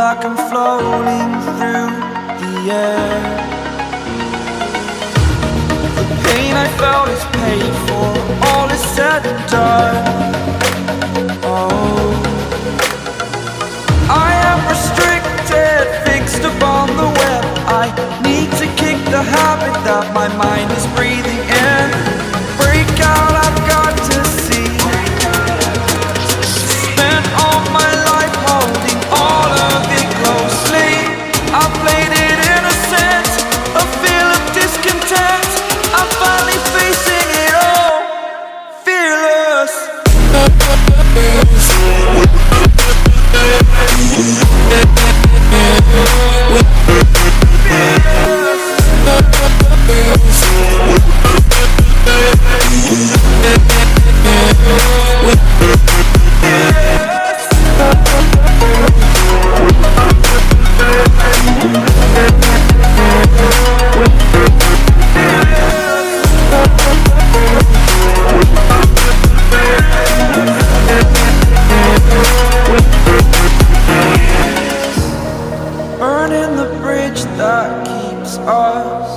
like I'm floating through the air. The pain I felt is paid for, all is said and done. Oh, I am restricted, fixed upon the web. I need to kick the habit that my mind is breathing in. Break out, I've got to see. Spent all my life holding all of it closely. I played it innocent, a feel of discontent. I'm finally facing it all, fearless. Burning the bridge that keeps us.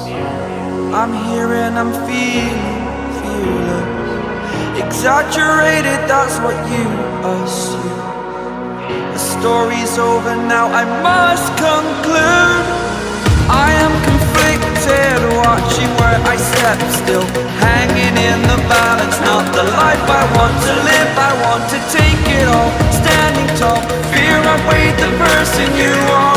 I'm here and I'm feeling fearless. Exaggerated, that's what you assume. The story's over now, I must conclude. I am conflicted, watching where I step still, hanging in the balance. Not the life I want to live, I want to take it all. Standing tall, fear I've weighed the person you are.